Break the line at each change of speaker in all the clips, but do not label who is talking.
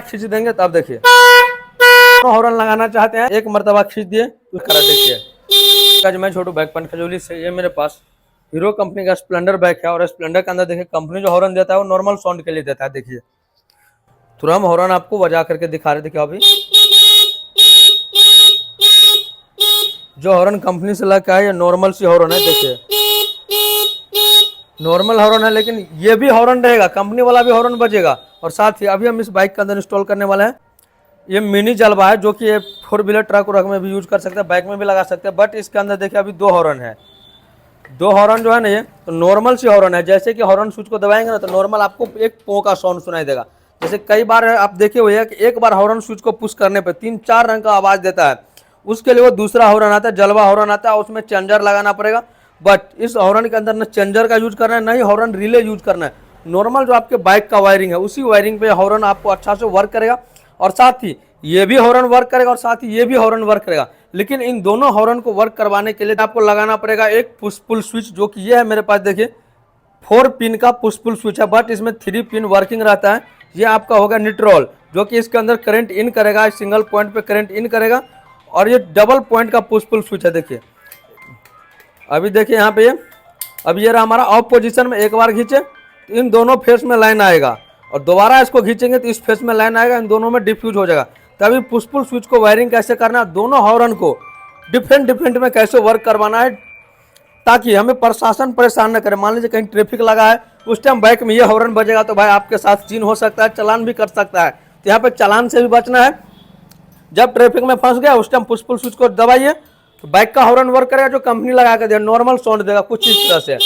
खींच देंगे तब देखिए हॉर्न लगाना चाहते हैं, एक मरतबा खींच दिए तो खड़ा देखिए। मैं छोटू बाइक पन खजूली से, ये मेरे पास हीरो कंपनी का स्प्लेंडर बाइक है और स्प्लेंडर के अंदर देखिए कंपनी जो हॉर्न देता है वो नॉर्मल साउंड के लिए देता है। देखिए तुरंत हॉर्न आपको बजा करके दिखा रहे थे क्या अभी जो हॉर्न कंपनी से लगा है ये नॉर्मल सी हॉर्न है। देखिए नॉर्मल हॉर्न है, लेकिन ये भी हॉर्न रहेगा, कंपनी वाला भी हॉर्न बजेगा। और साथ ही अभी हम इस बाइक के अंदर इंस्टॉल करने वाले हैं ये मिनी जलवा है, जो कि ये 4 व्हीलर ट्रक व्रक में भी यूज कर सकते हैं, बाइक में भी लगा सकते हैं। बट इसके अंदर देखिए अभी 2 हॉर्न है। 2 हॉर्न जो है ना ये तो नॉर्मल सी हॉर्न है। जैसे कि हॉर्न स्विच को दबाएंगे ना तो नॉर्मल आपको एक पो का साउंड सुनाई देगा। जैसे कई बार आप देखे हुए हैं कि एक बार हॉर्न स्विच को पुश करने पर 3-4 रंग का आवाज देता है, उसके लिए वो दूसरा हॉर्न आता है, जलवा हॉर्न आता है, उसमें चेंजर लगाना पड़ेगा। बट इस हॉर्न के अंदर न चेंजर का यूज करना है, ना ही हॉर्न रिले यूज करना है। नॉर्मल जो आपके बाइक का वायरिंग है उसी वायरिंग पे हॉर्न आपको अच्छा से वर्क करेगा। और साथ ही ये भी हॉर्न वर्क करेगा और साथ ही ये भी हॉर्न वर्क करेगा। लेकिन इन दोनों हॉर्न को वर्क करवाने के लिए आपको लगाना पड़ेगा एक पुश पुल स्विच, जो कि ये है मेरे पास। देखिए 4 पिन का पुश पुल स्विच है, बट इसमें 3 पिन वर्किंग रहता है। ये आपका होगा न्यूट्रल, जो कि इसके अंदर करंट इन करेगा, सिंगल पॉइंट पे करंट इन करेगा। और ये डबल पॉइंट का पुश पुल स्विच है। देखिए अभी देखिए यहाँ पे अब ये रहा हमारा ऑफ पोजीशन में, एक बार खींचे तो इन दोनों फेस में लाइन आएगा और दोबारा इसको खींचेंगे तो इस फेस में लाइन आएगा, इन दोनों में डिफ्यूज हो जाएगा। तभी पुश पुल स्विच को वायरिंग कैसे करना है, दोनों हॉर्न को डिफरेंट में कैसे वर्क करवाना है, ताकि हमें प्रशासन परेशान न करे। मान लीजिए कहीं ट्रैफिक लगा है, उस टाइम बाइक में ये हॉर्न बजेगा तो भाई आपके साथ सीन हो सकता है, चालान भी कर सकता है। तो यहाँ पे चालान से भी बचना है। जब ट्रैफिक में फंस गया उस टाइम पुश पुल स्विच को दबाइए तो बाइक का हॉर्न वर्क करेगा, जो कंपनी लगा के दे नॉर्मल साउंड देगा कुछ इस तरह से।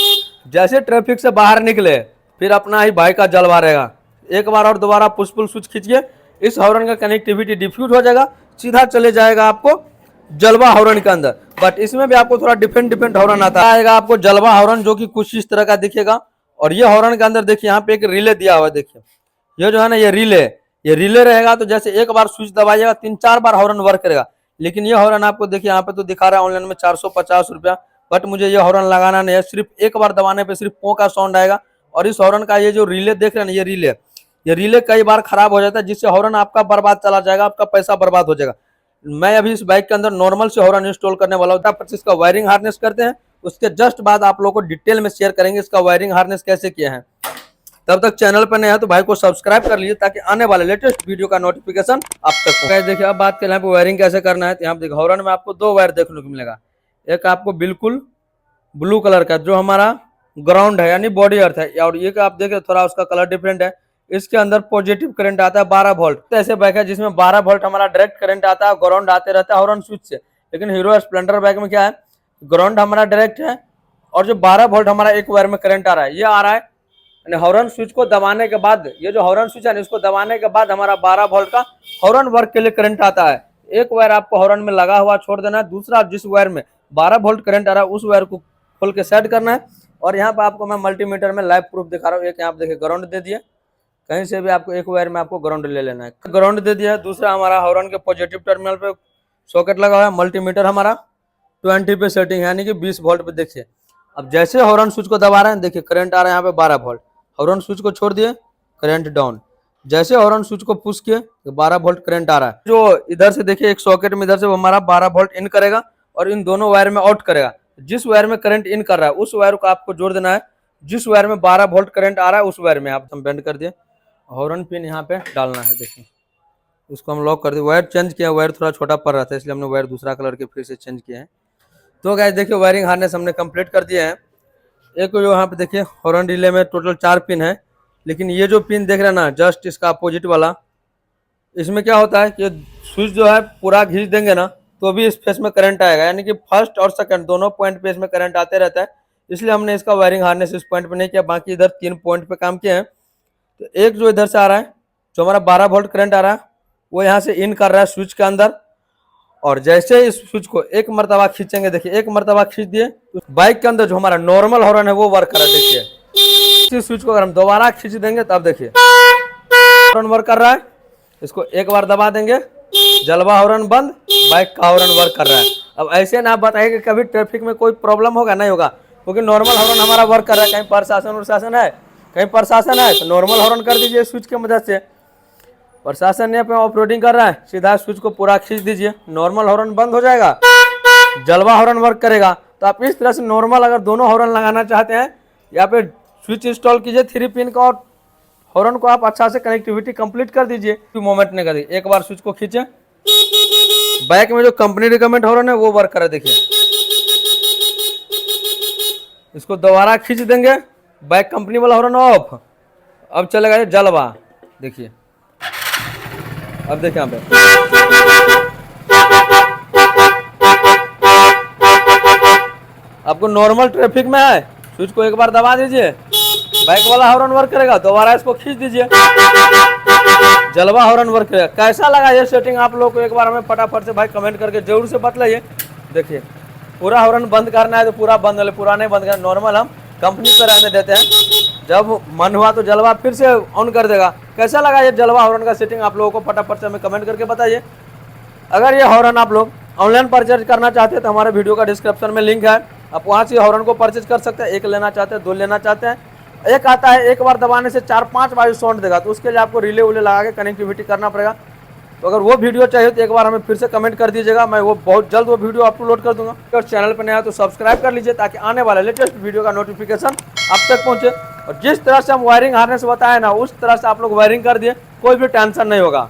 जैसे ट्रैफिक से बाहर निकले फिर अपना ही बाइक का जलवा रहेगा। एक बार और दोबारा पुश पुल स्विच खींचिए, इस हॉर्न का कनेक्टिविटी डिफ्यूज हो जाएगा, सीधा चले जाएगा आपको जलवा हॉर्न के अंदर। बट इसमें भी आपको थोड़ा डिफरेंट हॉर्न आता आएगा आपको जलवा हॉर्न, जो कि कुछ इस तरह का दिखेगा। और ये हॉर्न के अंदर देखिए यहाँ पे एक रिले दिया हुआ है। देखिए ये जो है ना ये रिले रहेगा, तो जैसे एक बार स्विच दबाइएगा 3-4 बार हॉर्न वर्क करेगा। लेकिन ये हॉर्न आपको देखिए यहाँ पे तो दिखा रहा है ऑनलाइन में 450 रुपया, बट मुझे ये हॉर्न लगाना नहीं है। सिर्फ एक बार दबाने पे सिर्फ पो का साउंड आएगा। और इस हॉर्न का ये जो रिले देख रहे हैं ना ये रिले कई बार खराब हो जाता है, जिससे हॉर्न आपका बर्बाद चला जाएगा, आपका पैसा बर्बाद हो जाएगा। मैं अभी इस बाइक के अंदर नॉर्मल से हॉर्न इंस्टॉल करने वाला हूँ। पर इसका वायरिंग हार्नेस करते हैं, उसके जस्ट बाद आप लोगों को डिटेल में शेयर करेंगे इसका वायरिंग हार्नेस कैसे किया है। तब तक चैनल पर नया है तो भाई को सब्सक्राइब कर लीजिए, ताकि आने वाले लेटेस्ट वीडियो का नोटिफिकेशन आप तक पहुंचे। देखिए अब बात करें यहाँ पे वायरिंग कैसे करना है, तो यहाँ पे देखिए हॉर्न में आपको 2 वायर देखने को मिलेगा। एक आपको बिल्कुल ब्लू कलर का जो हमारा ग्राउंड है यानी बॉडी अर्थ है, और ये आप देखें थोड़ा उसका कलर डिफरेंट है। इसके अंदर पॉजिटिव करंट आता है 12 वोल्ट। तो ऐसे बाइक है जिसमें 12 वोल्ट हमारा डायरेक्ट करंट आता है, ग्राउंड आते रहता है हॉर्न स्विच से। लेकिन हीरो स्प्लेंडर बाइक में क्या है, ग्राउंड हमारा डायरेक्ट है और जो 12 वोल्ट हमारा एक वायर में करंट आ रहा है ये आ रहा है। हॉर्न स्विच को दबाने के बाद ये जो हॉर्न स्विच है इसको दबाने के बाद हमारा 12 वोल्ट का हॉर्न वर्क के लिए करंट आता है। एक वायर आपको हॉर्न में लगा हुआ छोड़ देना है, दूसरा जिस वायर में 12 वोल्ट करंट आ रहा है उस वायर को खोल के सेट करना है। और यहाँ पे आपको मैं मल्टीमीटर में लाइव प्रूफ दिखा रहा हूँ। एक यहाँ पे देखिए ग्राउंड दे दिया, कहीं से भी आपको एक वायर में आपको ग्राउंड ले लेना है, ग्राउंड दे दिया। दूसरा हमारा हॉर्न के पॉजिटिव टर्मिनल पे सॉकेट लगा हुआ है। मल्टीमीटर हमारा 20 पे सेटिंग है यानी कि 20 वोल्ट पे। देखिए अब जैसे हॉर्न स्विच को दबा रहे हैं देखिए करंट आ रहा है यहाँ पे 12 वोल्ट, हॉर्न स्विच को छोड़ दिए करंट डाउन। जैसे हॉर्न स्विच को पुश किए तो 12 वोल्ट करंट आ रहा है। जो इधर से देखिए एक सॉकेट में इधर से वो हमारा 12 वोल्ट इन करेगा और इन दोनों वायर में आउट करेगा। जिस वायर में करंट इन कर रहा है उस वायर को आपको जोड़ देना है, जिस वायर में 12 वोल्ट करंट आ रहा है उस वायर में आप बेंड कर दिए। हॉर्न पिन यहाँ पे डालना है, देखिए उसको हम लॉक कर दिए। वायर चेंज किया, वायर थोड़ा छोटा पड़ रहा था इसलिए हमने वायर दूसरा कलर के फिर से चेंज किया है। तो गाइस देखिए वायरिंग हार्नेस हमने कंप्लीट कर दिया है। एक जो यहाँ पे देखिए हॉर्न रिले में टोटल 4 पिन है, लेकिन ये जो पिन देख रहे हैं ना जस्ट इसका अपोजिट वाला, इसमें क्या होता है कि स्विच जो है पूरा खींच देंगे ना तो भी इस फेस में करंट आएगा, यानी कि फर्स्ट और सेकंड दोनों पॉइंट पे इसमें करंट आते रहता है। इसलिए हमने इसका वायरिंग हार्नेस इस पॉइंट पे नहीं किया, बाकी इधर 3 पॉइंट पे काम किए हैं। तो एक जो इधर से आ रहा है जो हमारा 12 वोल्ट करंट आ रहा है वो यहाँ से इन कर रहा है स्विच के अंदर। और जैसे इस स्विच को एक मरतबा खींचेंगे, देखिए एक मरतबा खींच दिए तो बाइक के अंदर जो हमारा नॉर्मल हॉर्न है वो वर्क कर रहा है। देखिए इस स्विच को अगर हम दोबारा खींच देंगे तब देखिए हॉर्न वर्क कर रहा है। इसको एक बार दबा देंगे जलवा हॉर्न बंद, बाइक का हॉर्न वर्क कर रहा है। अब ऐसे ना बताइए कि कभी ट्रैफिक में कोई प्रॉब्लम होगा, नहीं होगा, क्योंकि नॉर्मल हॉर्न हमारा वर्क कर रहा है। कहीं प्रशासन है, कहीं प्रशासन है तो नॉर्मल हॉर्न कर दीजिए स्विच की मदद से। प्रशासन यहाँ पे ऑफ रोडिंग कर रहा है, सीधा स्विच को पूरा खींच दीजिए, नॉर्मल हॉर्न बंद हो जाएगा, जलवा हॉर्न वर्क करेगा। तो आप इस तरह से नॉर्मल अगर दोनों हॉर्न लगाना चाहते हैं, यहाँ पे स्विच इंस्टॉल कीजिए 3 पिन का, और हॉर्न को आप अच्छा से कनेक्टिविटी कंप्लीट कर दीजिए, मोमेंट नहीं करिए। एक बार स्विच को खींचे, बैक में जो कंपनी रिकमेंड हॉर्न है वो वर्क करे, देखिए। इसको दोबारा खींच देंगे, बैक कंपनी वाला हॉर्न ऑफ, अब चलेगा ये जलवा, देखिए। अब देखिए यहाँ पे आपको नॉर्मल ट्रैफिक में है, स्विच को एक बार दबा दीजिए, बैक वाला हॉर्न वर्क करेगा, दोबारा इसको खींच दीजिए, जलवा हॉर्न वर्क करेगा। कैसा लगा ये सेटिंग आप लोग को, एक बार हमें फटाफट से भाई कमेंट करके जरूर से बतलाइए। देखिए पूरा हॉर्न बंद करना है तो पूरा बंद, पूरा नहीं बंद करना, नॉर्मल हम कंपनी पर रहने देते हैं, जब मन हुआ तो जलवा फिर से ऑन कर देगा। कैसा लगा ये जलवा हॉर्न का सेटिंग आप लोगों को, फटाफट से हमें कमेंट करके बताइए। अगर ये हॉर्न आप लोग ऑनलाइन परचेज करना चाहते हैं तो हमारे वीडियो का डिस्क्रिप्शन में लिंक है, आप वहाँ से हॉर्न को परचेज कर सकते हैं। एक लेना चाहते हैं, 2 लेना चाहते हैं, एक आता है एक बार दबाने से 4-5 बार साउंड देगा, तो उसके लिए आपको रिले उले लगा के कनेक्टिविटी करना पड़ेगा। तो अगर वो वीडियो चाहिए तो एक बार हमें फिर से कमेंट कर दीजिएगा, मैं वो बहुत जल्द वो वीडियो अपलोड कर दूंगा। अगर चैनल पर नया तो सब्सक्राइब कर लीजिए ताकि आने वाले लेटेस्ट वीडियो का नोटिफिकेशन आप तक पहुंचे। और जिस तरह से हम वायरिंग हार्नेस बताए ना, उस तरह से आप लोग वायरिंग कर दिए, कोई भी टेंशन नहीं होगा।